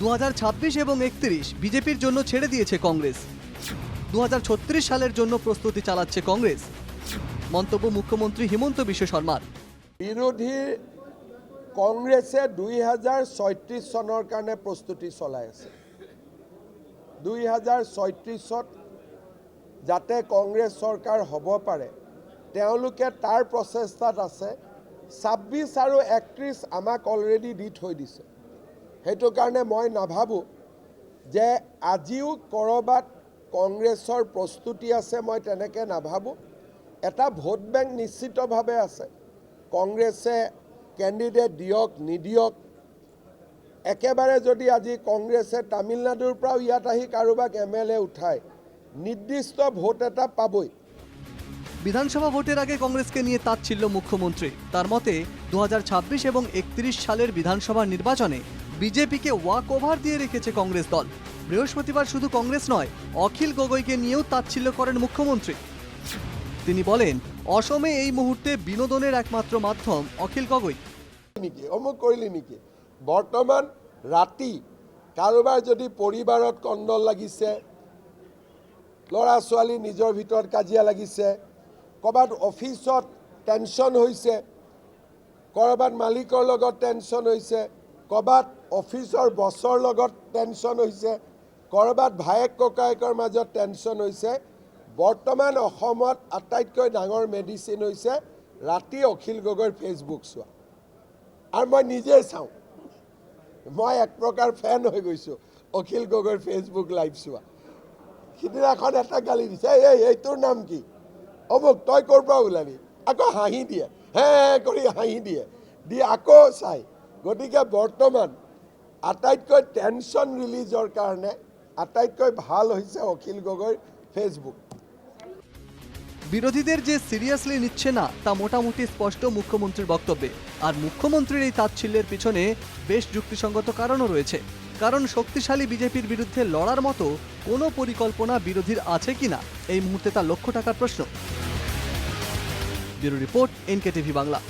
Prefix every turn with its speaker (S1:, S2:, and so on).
S1: 2026 এবং 31 বিজেপির জন্য ছেড়ে দিয়েছে কংগ্রেস। 2036 সালের জন্য প্রস্তুতি চালাচ্ছে কংগ্রেস। মন্তব্য মুখ্যমন্ত্রী হিমন্ত বিশ্ব শর্মার।
S2: বিরোধী কংগ্রেছে 2036 সনৰ কাৰণে প্ৰস্তুতি চলাই আছে। 2036ত যাতে কংগ্ৰেছ চৰকাৰ হ'ব পাৰে তেওঁলোকে তাৰ প্ৰচেষ্টাত আছে। 26 আৰু 31 আমাক অলৰেডি দি থৈ দিছে। সেইটো কাৰণে মই নাভাবোঁ যে আজিও ক'ৰবাত কংগ্ৰেছৰ প্ৰস্তুতি আছে, মই তেনেকৈ নাভাবোঁ। এটা ভোট বেংক নিশ্চিতভাৱে আছে। কংগ্ৰেছে কেণ্ডিডেট দিয়ক নিদিয়ক, একেবাৰে যদি আজি কংগ্ৰেছে তামিলনাডুৰ পৰাও ইয়াত আহি কাৰোবাক MLA উঠায়, নিৰ্দিষ্ট ভোট এটা পাবই।
S1: বিধানসভা ভোটের আগে কংগ্রেসকে নিয়ে তাচ্ছিল্য মুখ্যমন্ত্রী। তার মতে 2026 এবং 31 সালের বিধানসভা নির্বাচনে বিজেপিকে ওয়াক ওভার দিয়ে রেখেছে কংগ্রেস দল। বৃহস্পতিবার শুধু কংগ্রেস নয়, অখিল গগৈকে নিয়েও তাচ্ছিল্য করেন মুখ্যমন্ত্রী। তিনি বলেন, অসমে এই মুহূর্তে বিনোদনের একমাত্র মাধ্যম অখিল গগৈ।
S2: অমুক কৰিলি নেকি? বৰ্তমান ৰাতি কাৰোবাৰ যদি পৰিবাৰত কণ্ডল লাগিছে, ল'ৰা ছোৱালী নিজৰ ভিতৰত কাজিয়া লাগিছে, ক'ৰবাত অফিচত টেনশ্যন হৈছে, ক'ৰবাত মালিকৰ লগত টেনশ্যন হৈছে, ক'ৰবাত অফিচৰ বছৰ লগত টেনশ্যন হৈছে, ক'ৰবাত ভায়েক ককায়েকৰ মাজত টেনশ্যন হৈছে। বৰ্তমান অসমত আটাইতকৈ ডাঙৰ মেডিচিন হৈছে ৰাতি অখিল গগৈৰ ফেচবুক চোৱা। আৰু মই নিজে চাওঁ, মই এক প্ৰকাৰ ফেন হৈ গৈছোঁ অখিল গগৈৰ ফেচবুক লাইভ চোৱা। সিদিনাখন এটা গালি দিছে, এই তোৰ নাম কি? অমুক, তই ক'ৰ পৰা ওলালি? আকৌ হাঁহি দিয়ে, হে কৰি হাঁহি দিয়ে, দি আকৌ চাই। গতিকে বৰ্তমান আটাইতকৈ টেনশ্যন ৰিলিজৰ কাৰণে আটাইতকৈ ভাল হৈছে অখিল গগৈৰ ফেসবুক।
S1: বিরোধীদের যে সিরিয়াসলি নিচ্ছে না তা মোটামুটি স্পষ্ট মুখ্যমন্ত্রীর বক্তব্যে। আর মুখ্যমন্ত্রীর এই তাচ্ছিল্যের পিছনে বেশ যুক্তিসঙ্গত কারণও রয়েছে। কারণ শক্তিশালী বিজেপির বিরুদ্ধে লড়ার মতো কোনো পরিকল্পনা বিরোধীর আছে কিনা এই মুহূর্তে তা লক্ষ টাকার প্রশ্ন। Bureau report, NKTV Bangla.